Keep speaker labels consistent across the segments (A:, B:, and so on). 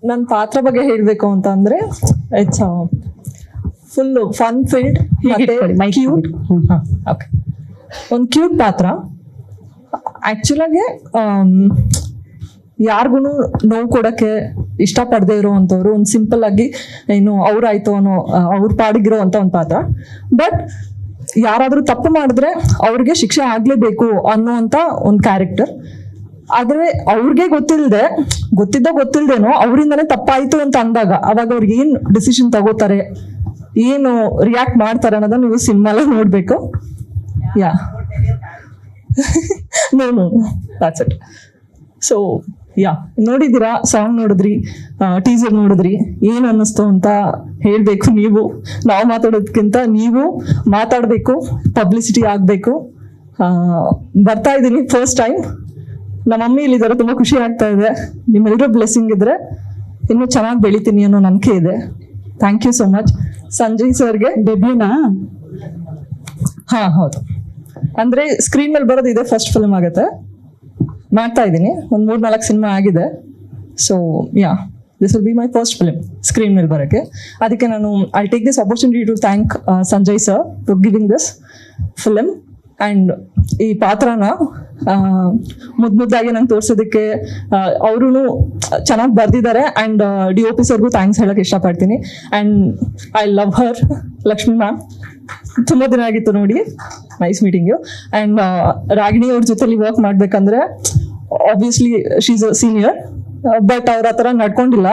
A: ನನ್ನ ಪಾತ್ರ ಬಗ್ಗೆ ಹೇಳಬೇಕು ಅಂತ ಅಂದ್ರೆ it's full fun field cute. Okay, ಒಂದು ಕ್ಯೂಟ್ ಪಾತ್ರ. ಆಕ್ಚುಲಾಗಿ ಯಾರಿಗೂ ನೋವು ಕೊಡೋಕ್ಕೆ ಇಷ್ಟಪಡದೇ ಇರೋವಂಥವ್ರು, ಒಂದು ಸಿಂಪಲ್ ಆಗಿ ಏನು ಅವ್ರಾಯ್ತು ಅನ್ನೋ ಅವ್ರ ಪಾಡಿಗಿರೋ ಅಂತ ಒಂದು ಪಾತ್ರ. ಬಟ್ ಯಾರಾದರೂ ತಪ್ಪು ಮಾಡಿದ್ರೆ ಅವ್ರಿಗೆ ಶಿಕ್ಷೆ ಆಗಲೇಬೇಕು ಅನ್ನೋವಂಥ ಒಂದು ಕ್ಯಾರೆಕ್ಟರ್. ಆದರೆ ಅವ್ರಿಗೆ ಗೊತ್ತಿಲ್ದೇನೋ ಅವರಿಂದನೇ ತಪ್ಪಾಯಿತು ಅಂತ ಅಂದಾಗ ಅವಾಗ ಅವ್ರಿಗೆ ಏನು ಡಿಸಿಷನ್ ತಗೋತಾರೆ, ಏನು ರಿಯಾಕ್ಟ್ ಮಾಡ್ತಾರೆ ಅನ್ನೋದನ್ನ ನೀವು ಸಿನಿಮಾಲ ನೋಡಬೇಕು. Yeah no that's it. So yeah, ನೋಡಿದ್ದೀರಾ, ಸಾಂಗ್ ನೋಡಿದ್ರಿ, ಟೀಸರ್ ನೋಡಿದ್ರಿ, ಏನು ಅನ್ನಿಸ್ತು ಅಂತ ಹೇಳಬೇಕು. ನಾವು ಮಾತಾಡೋದಕ್ಕಿಂತ ನೀವು ಮಾತಾಡಬೇಕು, ಪಬ್ಲಿಸಿಟಿ ಆಗಬೇಕು. ಬರ್ತಾ ಇದ್ದೀನಿ ಫಸ್ಟ್ ಟೈಮ್. ನಮ್ಮ ಮಮ್ಮಿ ಇಲ್ಲಿದ್ದಾರೆ, ತುಂಬ ಖುಷಿ ಆಗ್ತಾ ಇದೆ. ನಿಮ್ಮೆಲ್ಲರೂ ಬ್ಲೆಸ್ಸಿಂಗ್ ಇದ್ರೆ ಇನ್ನೂ ಚೆನ್ನಾಗಿ ಬೆಳಿತೀನಿ ಅನ್ನೋ ನಂಬಿಕೆ ಇದೆ. Thank you so much. Sanjay ಸರ್ಗೆ ಡೆಬ್ಯೂನಾ? ಹಾಂ ಹೌದು, ಅಂದರೆ ಸ್ಕ್ರೀನ್ ಮೇಲೆ ಬರೋದು ಇದೆ, ಫಸ್ಟ್ ಫಿಲ್ಮ್ ಆಗುತ್ತೆ. ಮಾಡ್ತಾ ಇದ್ದೀನಿ, ಒಂದು 3-4 ಸಿನಿಮಾ ಆಗಿದೆ. So yeah, this will be my first film screen ಮೇಲೆ ಬರೋಕ್ಕೆ. ಅದಕ್ಕೆ ನಾನು I take this opportunity to thank Sanjay sir for giving this film. And ಈ ಪಾತ್ರನ ಮುದ್ದಾಗಿ ನಂಗೆ ತೋರಿಸೋದಕ್ಕೆ ಅವರು ಚೆನ್ನಾಗಿ ಬರೆದಿದ್ದಾರೆ. ಆ್ಯಂಡ್ DOP ಸರ್ಗೂ ಥ್ಯಾಂಕ್ಸ್ ಹೇಳೋಕ್ಕೆ ಇಷ್ಟಪಡ್ತೀನಿ. And I love her, Lakshmi ma'am. ತುಂಬ ದಿನ ಆಗಿತ್ತು ನೋಡಿ, nice meeting you. And Ragini ಅವ್ರ ಜೊತೆಲಿ ವರ್ಕ್ ಮಾಡಬೇಕಂದ್ರೆ obviously she is a senior, but ಅವ್ರ ಆ ಥರ ನಡ್ಕೊಂಡಿಲ್ಲ.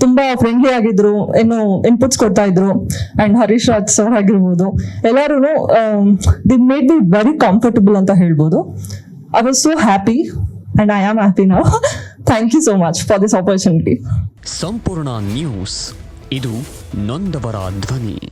A: ತುಂಬ ಫ್ರೆಂಡ್ಲಿ ಆಗಿದ್ರು, ಏನು ಇನ್ಪುಟ್ಸ್ ಕೊಡ್ತಾ ಇದ್ರು. ಆ್ಯಂಡ್ ಹರೀಶ್ ರಾಜ್ ಸರ್ ಆಗಿರ್ಬೋದು, ಎಲ್ಲರೂ they made be very comfortable ಅಂತ ಹೇಳ್ಬೋದು. I was so happy and I am happy now. Thank you so much for this opportunity.
B: ಸಂಪೂರ್ಣ ನ್ಯೂಸ್, ಇದು ನೊಂದವರ ಧ್ವನಿ.